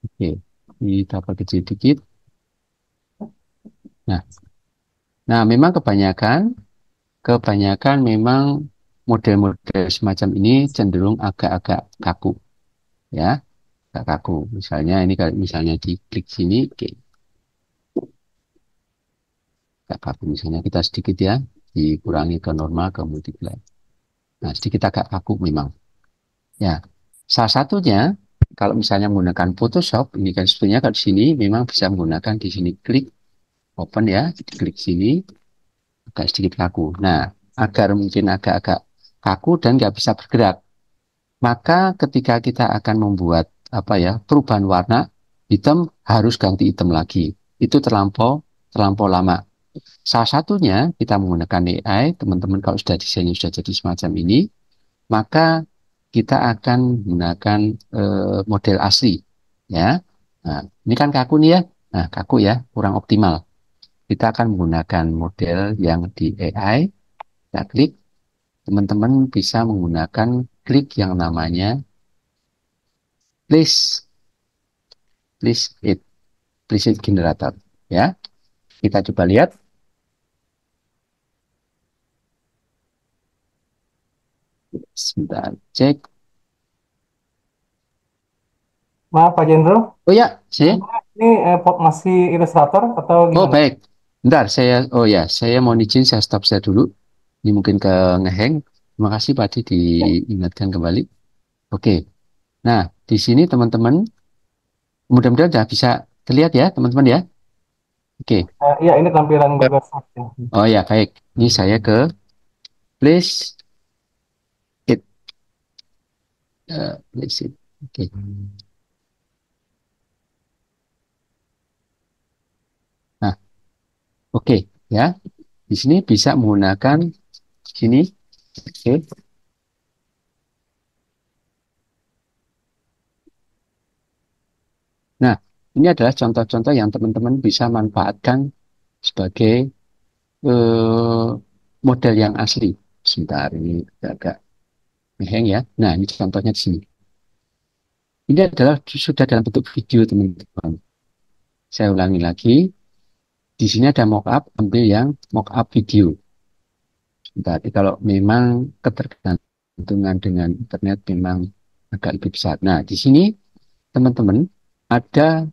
Oke. Kita perkecil dikit. Nah, memang kebanyakan memang model-model semacam ini cenderung agak-agak kaku, ya, agak kaku. Misalnya ini kalau misalnya diklik sini, oke, agak kaku. Misalnya kita sedikit ya, dikurangi ke normal, ke multiply. Nah, sedikit agak kaku memang. Ya, salah satunya kalau misalnya menggunakan Photoshop, ini kan sebetulnya kalau di sini memang bisa menggunakan di sini klik open ya, klik sini agak sedikit kaku. Nah, agar mungkin agak-agak kaku dan nggak bisa bergerak, maka ketika kita akan membuat apa ya perubahan warna hitam harus ganti hitam lagi. Itu terlampau terlampau lama. Salah satunya kita menggunakan AI, teman-teman kalau sudah desainnya sudah jadi semacam ini, maka kita akan menggunakan model asli, ya. Nah, ini kan kaku nih ya. Nah, kaku ya, kurang optimal. Kita akan menggunakan model yang di AI. Kita klik, teman-teman bisa menggunakan klik yang namanya place place it place it generator, ya. Kita coba lihat. Sebentar, cek. Maaf Pak Jendro, Oh ya, saya. ini masih ilustrator atau Oh gimana? baik. Bentar, oh ya, saya mau izin saya stop saya dulu. Ini mungkin ke ngeheng. Terima kasih Pak Adi diingatkan kembali. Oke. Nah, di sini teman-teman, mudah-mudahan sudah bisa terlihat ya teman-teman ya. Oke. Iya, ini tampilan Google Search ya. Oh ya, baik. Ini saya ke place it. Place it. Oke. Nah, oke ya. Di sini bisa menggunakan sini. Oke. Nah, ini adalah contoh-contoh yang teman-teman bisa manfaatkan sebagai model yang asli. Sebentar, ini agak ngeheng ya. Nah, ini contohnya di sini. Ini adalah sudah dalam bentuk video, teman-teman. Saya ulangi lagi. Di sini ada mockup, ambil yang mockup video. Sebentar, kalau memang ketergantungan dengan internet memang agak lebih besar. Nah, di sini teman-teman ada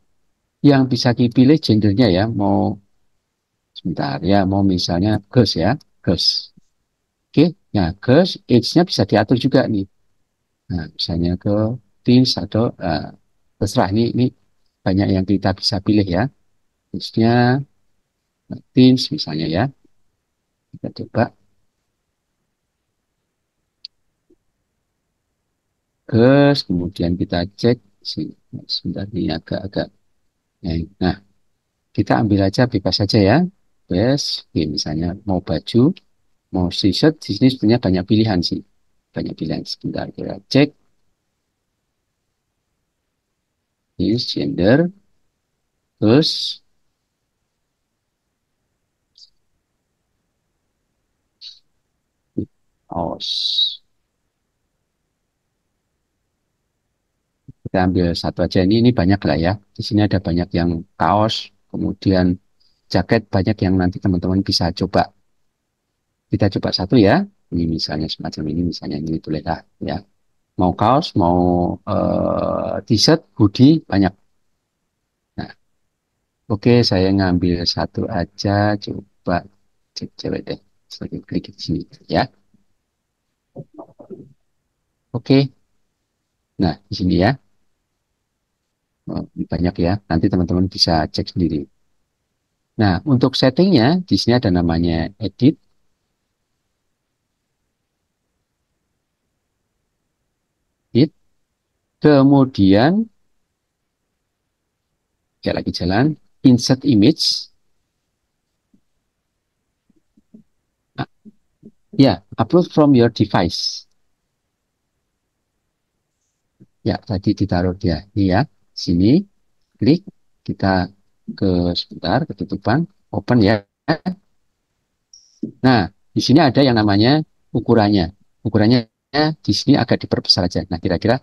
yang bisa dipilih gendernya ya. Mau sebentar ya, mau misalnya girls ya, girls. Oke, nah girls age-nya bisa diatur juga nih. Nah, misalnya ke teens atau terserah ini banyak yang kita bisa pilih ya. Age-nya teens misalnya ya. Kita coba girls, kemudian kita cek sebentar ini agak-agak. Nah, kita ambil aja bebas saja ya. Best, oke, misalnya mau baju, mau t-shirt, di sini sebenarnya banyak pilihan sih. Banyak pilihan. Sebentar kita cek. Ini gender, terus kaos. Kita ambil satu aja ini banyak lah ya. Di sini ada banyak yang kaos, kemudian jaket banyak yang nanti teman-teman bisa coba. Kita coba satu ya. Ini misalnya semacam ini, misalnya ini bolehlah ya. Mau kaos, mau t-shirt, hoodie banyak. Nah, oke, saya ngambil satu aja. Coba cek cewek deh. Saya klik di sini ya. Oke. Nah, di sini ya. Oh, banyak ya. Nanti teman-teman bisa cek sendiri. Nah, untuk settingnya di sini ada namanya edit. Edit. Kemudian, kayak lagi jalan, insert image. Nah, ya, upload from your device. Ya, tadi ditaruh dia. Ini ya, sini, klik, kita ke sebentar, ketutupan, open ya. Nah, di sini ada yang namanya ukurannya. Ukurannya di sini agak diperbesar aja. Nah, kira-kira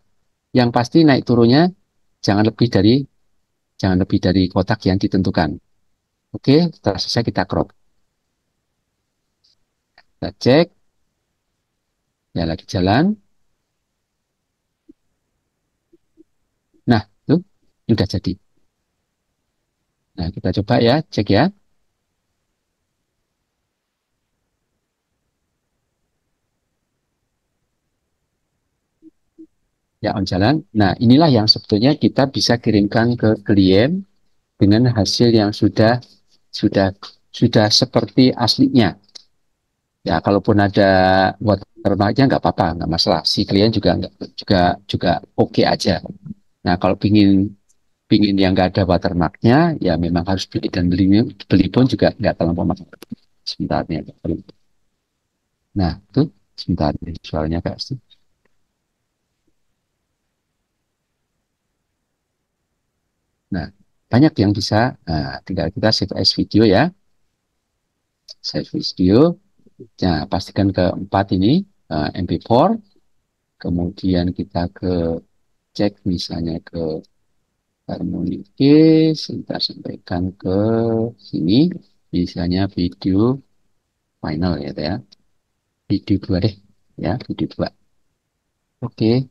yang pasti naik turunnya jangan lebih dari kotak yang ditentukan. Oke, setelah selesai kita crop. Kita cek. Ya, lagi jalan. Nah, tuh, ini udah jadi. Nah, kita coba ya, cek ya. Ya, on jalan. Nah, inilah yang sebetulnya kita bisa kirimkan ke klien dengan hasil yang sudah sudah seperti aslinya. Ya, kalaupun ada watermarknya nggak apa-apa, nggak masalah. Si klien juga juga juga oke aja. Nah, kalau pingin yang nggak ada watermarknya, ya memang harus beli dan beli pun juga nggak terlalu mahal. Sebentar nih. Nah, tuh sebentar nih soalnya Kak. Nah, banyak yang bisa. Nah, tinggal kita save as video ya. Save video. Nah, pastikan keempat ini MP4. Kemudian kita cek misalnya ke harmonic case. Kita sampaikan ke sini. Misalnya video final ya. Video 2 deh. Ya, video 2. Oke,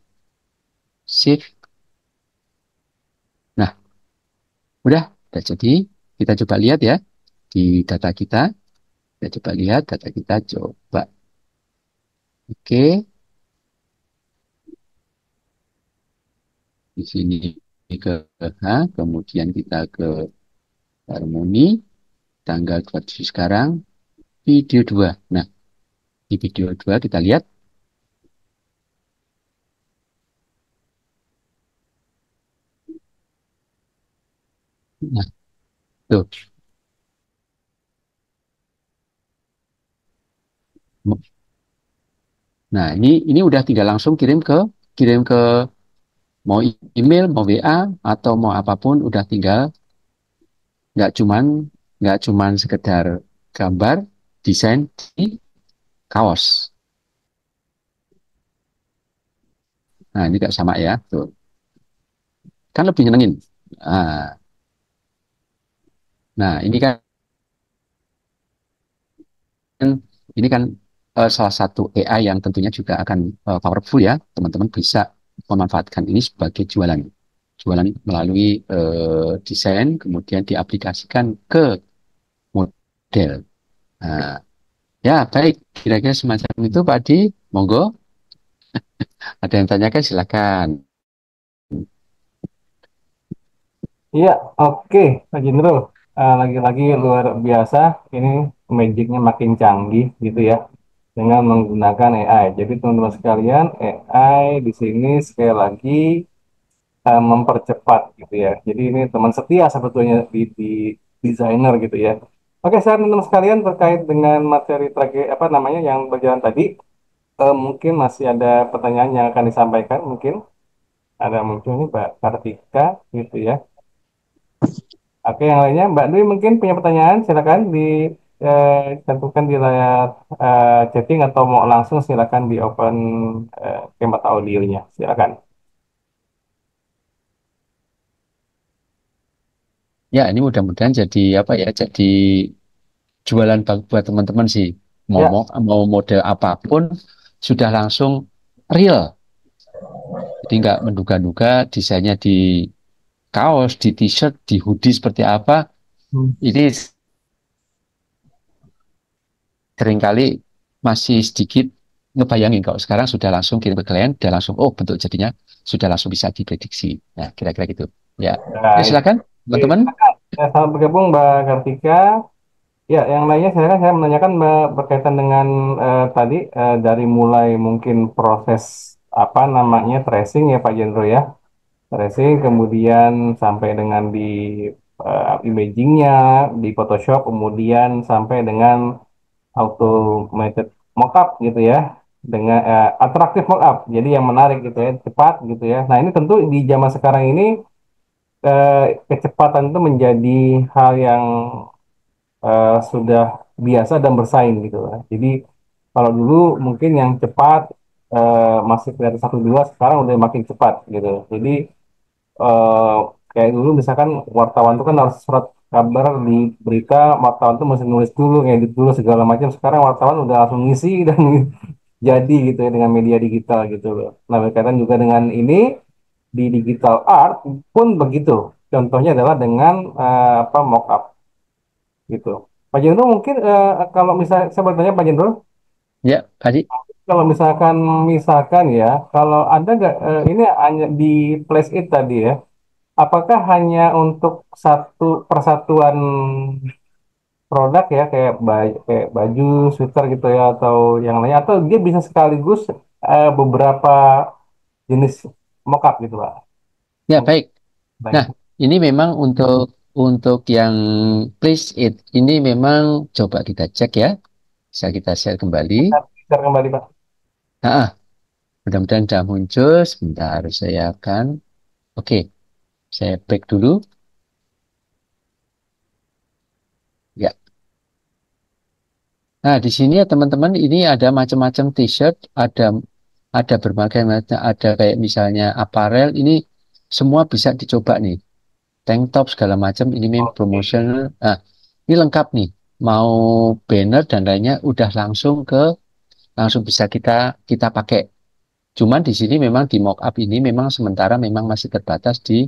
save. Nah, udah jadi. Kita coba lihat ya di data kita. Kita coba lihat data kita. Coba. Oke, di sini ke H, kemudian kita ke harmoni, tanggal 27 sekarang, video 2. Nah, di video 2 kita lihat. Nah, tuh. Nah, ini udah tinggal langsung kirim ke mau email, mau WA atau mau apapun udah tinggal nggak cuman nggak cuman sekedar gambar desain di kaos. Nah, ini nggak sama ya, tuh. Kan lebih nyenengin. Nah, ini kan salah satu AI yang tentunya juga akan powerful ya. Teman-teman bisa memanfaatkan ini sebagai jualan. Jualan melalui desain, kemudian diaplikasikan ke model. Nah, ya, baik. Kira-kira semacam itu, Pak Adi. Monggo. Ada yang tanyakan, silakan. Iya, oke, Pak Jindro. Lagi-lagi luar biasa. Ini magicnya makin canggih gitu ya, dengan menggunakan AI. Jadi teman-teman sekalian, AI di sini sekali lagi mempercepat gitu ya. Jadi ini teman setia sebetulnya di desainer gitu ya. Oke, saya teman-teman sekalian terkait dengan materi trage apa namanya yang berjalan tadi, mungkin masih ada pertanyaan yang akan disampaikan. Mungkin ada muncul nih Mbak Kartika gitu ya. Oke, yang lainnya Mbak Dwi mungkin punya pertanyaan, silakan dicantumkan di layar chatting atau mau langsung silakan di open tempat audionya. Silakan. Ya, ini mudah-mudahan jadi apa ya? Jadi jualan buat teman-teman sih. Mau, Ya, mau mau model apapun sudah langsung real. Jadi nggak menduga-duga desainnya di kaos, di t-shirt, di hoodie seperti apa. hmm, Ini seringkali masih sedikit ngebayangin kalau sekarang sudah langsung kirim ke klien, sudah langsung, oh bentuk jadinya sudah langsung bisa diprediksi. Nah, kira-kira gitu. Ya, ya baik. silakan Oke, teman-teman. silakan. Selamat bergabung Mbak Kartika. Ya, yang lainnya silakan saya menanyakan Mbak berkaitan dengan tadi dari mulai mungkin proses apa namanya tracing ya Pak Jendro ya. Tracing kemudian sampai dengan di imagingnya di Photoshop kemudian sampai dengan automated mockup gitu ya dengan atraktif mockup jadi yang menarik gitu ya cepat gitu ya. Nah ini tentu di zaman sekarang ini kecepatan itu menjadi hal yang sudah biasa dan bersaing gitu lah. Jadi kalau dulu mungkin yang cepat masih kelihatan satu dua sekarang udah makin cepat gitu. Jadi eh, kayak dulu misalkan wartawan itu kan harus surat kabar di berita wartawan tuh mesti nulis dulu ngedit dulu segala macam sekarang wartawan udah langsung ngisi dan jadi gitu ya dengan media digital gitu loh. Nah, berkaitan juga dengan ini di digital art pun begitu. Contohnya adalah dengan apa mockup gitu. Pak Jendro mungkin kalau misalnya saya bertanya Pak Jendro, Ya, Pak. kalau misalkan ya, kalau ada nggak ini hanya di Place It tadi ya, apakah hanya untuk satu persatuan produk ya kayak baju, sweater gitu ya atau yang lainnya atau dia bisa sekaligus beberapa jenis mockup gitu Pak. Ya, Mungkin baik. Nah, baik. ini memang untuk yang please it ini memang coba kita cek ya. Bisa kita share kembali. Kita kembali Pak. Nah, mudah-mudahan sudah muncul. Sebentar, saya akan. Oke, saya back dulu. Ya. Nah, di sini ya teman-teman, ini ada macam-macam t-shirt, ada berbagai macam, ada kayak misalnya apparel. Ini semua bisa dicoba nih. Tank top segala macam. Ini memang Oke. promotional. Nah, ini lengkap nih. Mau banner dan lainnya, udah langsung bisa kita kita pakai. Cuman di sini memang di mockup ini memang sementara memang masih terbatas di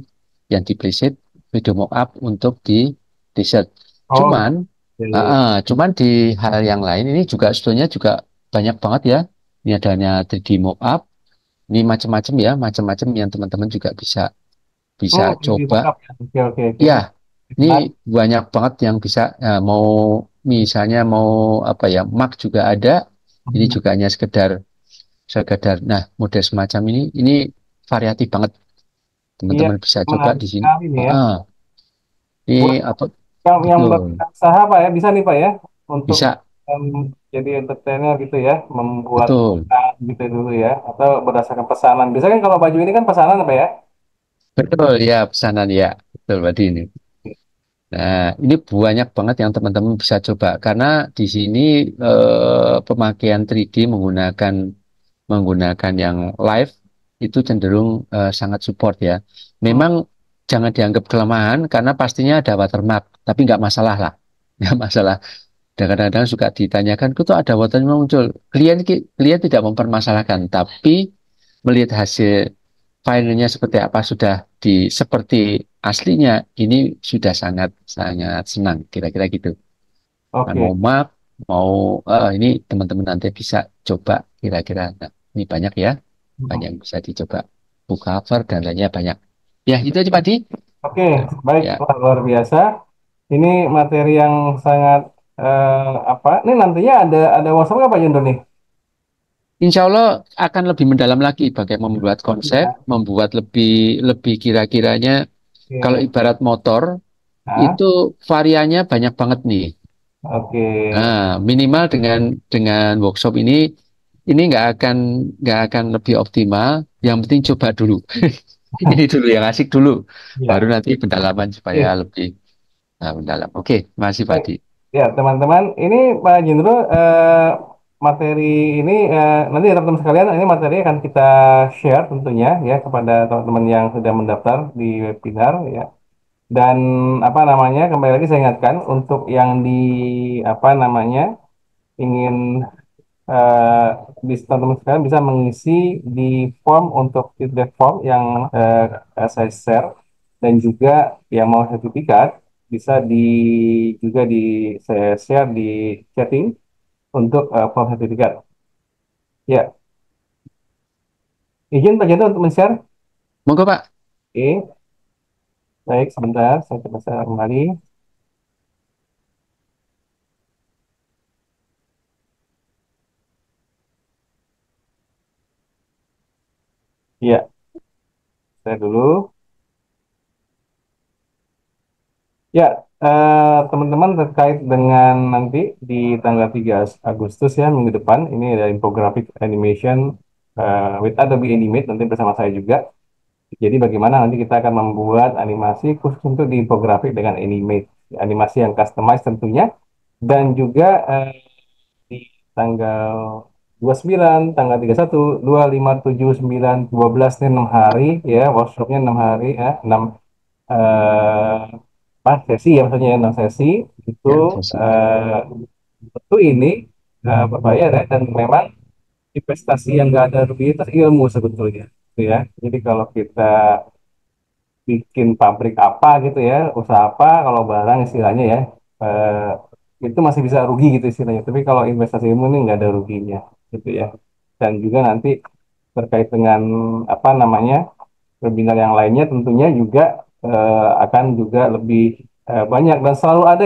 yang di preset video mockup untuk di t-shirt. Oh, Cuman, iya. cuman di hal yang lain ini juga sebetulnya juga banyak banget ya. Ini adanya 3D mockup, ini macam-macam ya, macam-macam yang teman-teman juga bisa bisa Di coba. mockup ya. Oke, oke, oke. Ya, Oh, ini menarik. banyak banget yang bisa mau misalnya mau apa ya, mark juga ada. Ini Hmm. juga hanya sekedar sekedar. Nah, model semacam ini variatif banget. Iya, Teman-teman bisa coba menarik di sini. sekali nih ya. Buat Ini apa? yang Betul, berusaha Pak ya, bisa nih Pak ya untuk bisa, em, jadi entertainer gitu ya, membuat betul, gitu dulu ya, atau berdasarkan pesanan. Biasanya kan kalau baju ini kan pesanan apa ya? betul ya pesanan ya, betul berarti ini. Nah, ini banyak banget yang teman-teman bisa coba karena di sini pemakaian 3D menggunakan yang live itu cenderung sangat support ya. Hmm. Memang jangan dianggap kelemahan karena pastinya ada watermark, tapi nggak masalah lah, nggak masalah. Dan kadang-kadang suka ditanyakan, kok tuh ada watermark muncul. Klien tidak mempermasalahkan, tapi melihat hasil filenya seperti apa sudah seperti aslinya, ini sudah sangat sangat senang, kira-kira gitu. Nah, Oke. mau map, mau ini teman-teman nanti bisa coba kira-kira. Nah, ini banyak ya, banyak Hmm. yang bisa dicoba. Book cover dan lainnya banyak. Ya, itu aja Pak Di. Oke, baik, Ya, wah, luar biasa. Ini materi yang sangat apa? Ini nantinya ada workshop nggak Pak Jundo nih? insya Allah akan lebih mendalam lagi bagaimana membuat konsep, Ya. membuat lebih lebih kira-kiranya kalau Oke. ibarat motor Hah? itu variannya banyak banget nih. Oke. Nah, minimal dengan workshop ini nggak akan lebih optimal. Yang penting coba dulu. Ini dulu yang asik dulu, baru Ya. nanti pendalaman supaya Oke. lebih mendalam. Oke, masih Baik. Padi. Ya, teman-teman, ini Pak Jindro materi ini nanti ya, teman-teman sekalian ini materi akan kita share tentunya ya kepada teman-teman yang sudah mendaftar di webinar ya. Dan apa namanya? Kembali lagi saya ingatkan untuk yang di apa namanya? Ingin eh, bisa teman-teman sekalian bisa mengisi di form untuk feedback form yang saya share dan juga yang mau sertifikat bisa juga di saya share di chatting untuk form sertifikat. Ya, izin Pak Jento untuk men-share. Monggo Pak. Oke, baik sebentar saya coba share kembali. Ya, saya dulu. Ya, teman-teman terkait dengan nanti di tanggal 3 Agustus ya minggu depan ini ada infographic animation with Adobe Animate nanti bersama saya juga. Jadi bagaimana nanti kita akan membuat animasi khusus untuk di infografik dengan Animate, animasi yang customized tentunya dan juga di tanggal 29, tanggal 31, 2, 5, 7, 9, 12 ini 6 hari ya, workshopnya 6 hari ya, 6 eh, sesi ya maksudnya ya, 6 sesi itu Ya, sesi. tentu ini berbayar ya dan memang investasi yang nggak ada rugi itu ilmu sebetulnya, gitu ya. Jadi kalau kita bikin pabrik apa gitu ya, usaha apa, kalau barang istilahnya ya, itu masih bisa rugi gitu istilahnya. Tapi kalau investasi ilmu ini nggak ada ruginya, gitu ya. Dan juga nanti terkait dengan apa namanya webinar yang lainnya tentunya juga akan juga lebih banyak dan selalu ada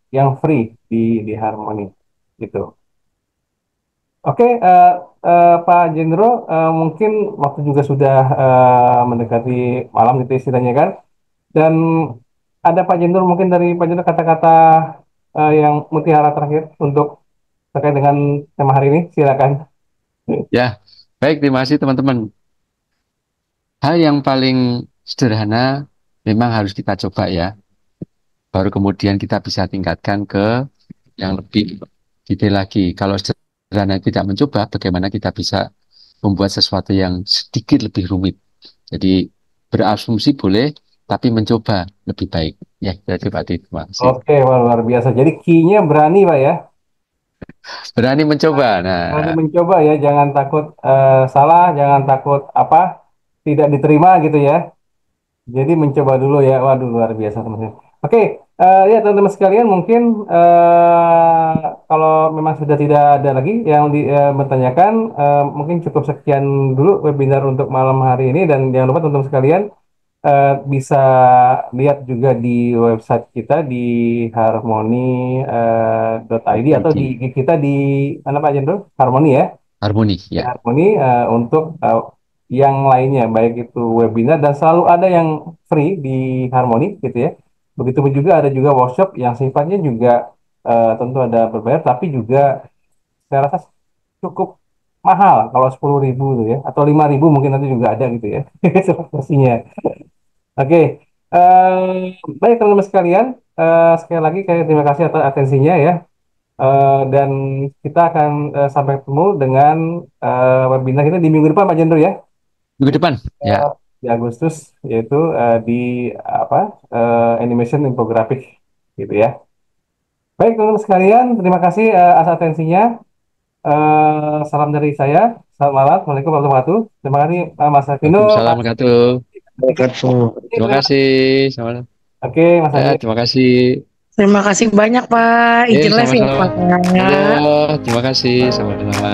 yang free di Harmony gitu. Oke, Pak Jendro, mungkin waktu juga sudah mendekati malam gitu istilahnya kan. Dan ada Pak Jendro mungkin dari Pak Jendro kata-kata yang mutiara terakhir untuk terkait dengan tema hari ini, silakan. Ya, baik, terima kasih teman-teman. Hal yang paling sederhana memang harus kita coba ya. Baru kemudian kita bisa tingkatkan ke yang lebih detail lagi. Kalau sederhana tidak mencoba, bagaimana kita bisa membuat sesuatu yang sedikit lebih rumit. Jadi berasumsi boleh, tapi mencoba lebih baik. Ya, jadi Pak Adi, terima kasih. Oke, wah, luar biasa. Jadi key-nya berani, Pak ya. Berani mencoba. Nah, Berani mencoba ya, jangan takut salah, jangan takut apa tidak diterima gitu ya. Jadi mencoba dulu ya. Waduh, luar biasa teman-teman. Oke, ya teman-teman sekalian mungkin kalau memang sudah tidak ada lagi yang bertanyakan, mungkin cukup sekian dulu webinar untuk malam hari ini dan jangan lupa teman-teman sekalian bisa lihat juga di website kita di harmoni.id atau di ID, IG kita di mana Pak Jendro? Harmoni ya. harmoni, Di ya. Harmoni untuk yang lainnya baik itu webinar dan selalu ada yang free di Harmoni gitu ya. Begitu juga ada juga workshop yang sifatnya juga tentu ada berbayar tapi juga saya rasa cukup mahal kalau 10.000 tuh ya atau 5.000 mungkin nanti juga ada gitu ya pastinya. Oke, baik teman-teman sekalian, sekali lagi saya terima kasih atas atensinya ya. Dan kita akan sampai ketemu dengan webinar kita di minggu depan Pak Jendro ya, Minggu depan, ya. di Agustus yaitu di apa animation infografik gitu ya. Baik teman-teman sekalian, terima kasih atas atensinya. Salam dari saya. Selamat malam. Assalamualaikum warahmatullahi wabarakatuh. Terima kasih Mas Vino, Waalaikumsalam Mas warahmatullahi. Terima Terima kasih. kasih. Selamat. Oke, Mas Ya, Adi. terima kasih. Terima kasih banyak Pak. Izin live ya Sama-sama. Pak. Halo, terima kasih. Sama-sama.